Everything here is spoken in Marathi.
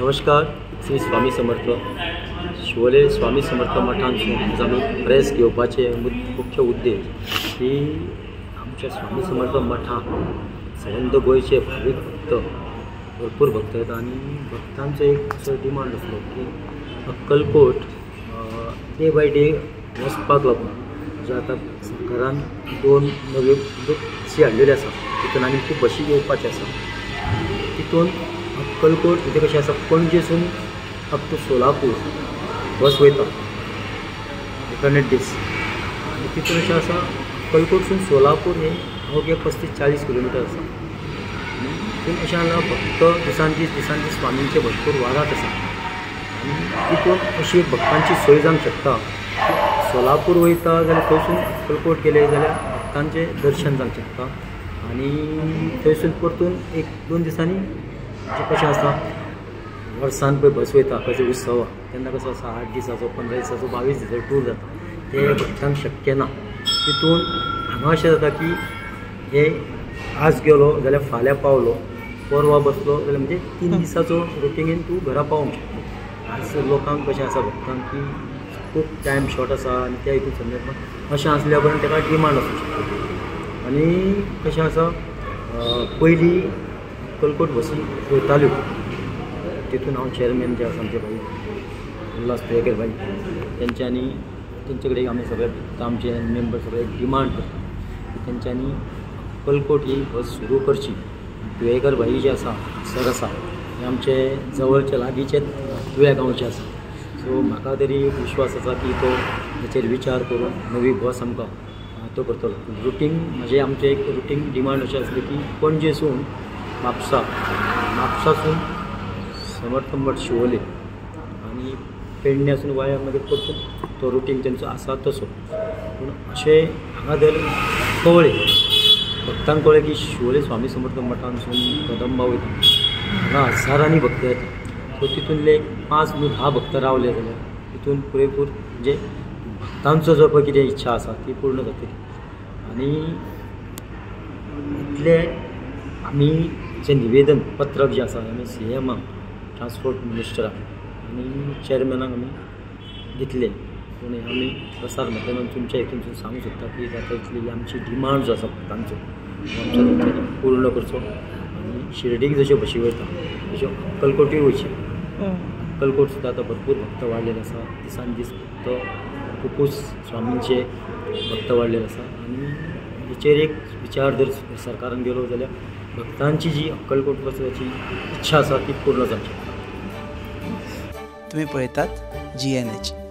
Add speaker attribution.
Speaker 1: नमस्कार. श्री स्वामी समर्थ. शिवोले स्वामी समर्थ मठांसून आम्ही प्रेस घेवपाचे मुख्य उद्देश की आमच्या स्वामी समर्थ मठांत संबंध गोयचे भाविक भक्त भरपूर भक्त आहेत आणि भक्तांचं एक असं डिमांड असलो की अक्कलकोट डे बाय डे वचपाक लागून म्हणजे आता सरकारान 2 नवे बसी हाडलेले आसा. तितून आनी खूब बसी येवपाचे आसा. तितून अक्कलकोट म्हणजे कशें आसा पणजेसून अप टू सोलापूर बस वयता एटर्नेट दीस आनी तितून अशें आसा अक्कलकोटसून सोलापूर हे अवघे 35-40 किलोमिटर आसा. तितून अशें हांगा भक्त दिसान दीस स्वामींचे भरपूर वारात आसा आनी तितून अशी एक भक्तांची सोय जावंक शकता. सोलापूर वयता जाल्यार थंयसून अक्कलकोट गेले जाल्यार भक्तांचें दर्शन जावंक शकता आनी थंयसून परतून 1-2 दिसांनी म्हणजे कशें आसा वर्सान पळय बस वयता खंयचे उत्सव तेन्ना कसो आसा 8 दिसाचो 15 दिसाचो 22 दिसाचो टूर जाता ते भक्तांक शक्य ना. तितून हांगा अशें जाता की हे आज गेलो जाल्यार फाल्यां पावलो परवा बसलो जाल्यार म्हणजे 3 दिसाचो रुटीन तूं घरा पावोंक शकता. आज लोकांक कशें आसा भक्तांक की खूब टायम शॉर्ट आसा आनी त्या हितून संदर्भात अशें आसल्या उपरांत ताका डिमांड आसूं शकता. आनी कशें आसा पयलीं अक्कलकोट बसी वयताल्यो तितून हांव चेअरमॅन जे आसा आमचे भाई उल्हास तळेकर भाई तेंच्यांनी तेंचे कडेन आमी सगळे आमचे मेंबर सगळे डिमांड करता तेंच्यांनी अक्कलकोट ही बस सुरू करची. तुळेकर भाई जे आसा सर आसा हे आमचे जवळचे लागींचे तुळ्या गांवचे आसा. सो म्हाका तरी विश्वास आसा की तो हेचेर विचार करून नवी बस आमकां तो करतलो. रुटीन म्हणजे आमचे एक रुटीन डिमांड अशें आसली की पणजेसून म्हापसासून समर्थ मठ शिवोले आनी पेडण्यासून वाया मागीर परतून तो रुटीन तेंचो आसा तसो. पूण अशें हांगा जर कळ्ळें भक्तांक कळ्ळें की शिवोले स्वामी समर्थ मठांसून कदंबा वयता हांगा हजारांनी भक्त येता. सो तितूंतले 5-10 भक्त रावले जाल्यार तितून पुरेपूर म्हणजे भक्तांचो जो पळय कितें इच्छा आसा ती पूर्ण जातली. आनी इतले आमी जे निवेदन पत्रक जे आसा आमी CMाक ट्रान्सपोर्ट मिनिस्टराक आनी चेअरमॅनाक आमी दितले. पूण आमी प्रसार माध्यमांत तुमच्या हितून सांगूंक सोदता की जाता तितली आमची डिमांड जो आसा भक्तांचो आमच्या तेंच्यांनी पूर्ण करचो आनी शिर्डीक जश्यो बशी वयता तश्यो अक्कलकोटूय वयची. अक्कलकोट सुद्दां आतां भरपूर भक्त वाडलेले आसा. दिसान दीस भक्त खुबूच स्वामींचे भक्त वाडलेले आसा आनी हेचेर एक विचार जर सरकारान गेलो जाल्यार भक्तांची जी अक्कलकोट वचपाची इच्छा आसा ती पूर्ण जावची.
Speaker 2: तुम्ही पळयतात GNH.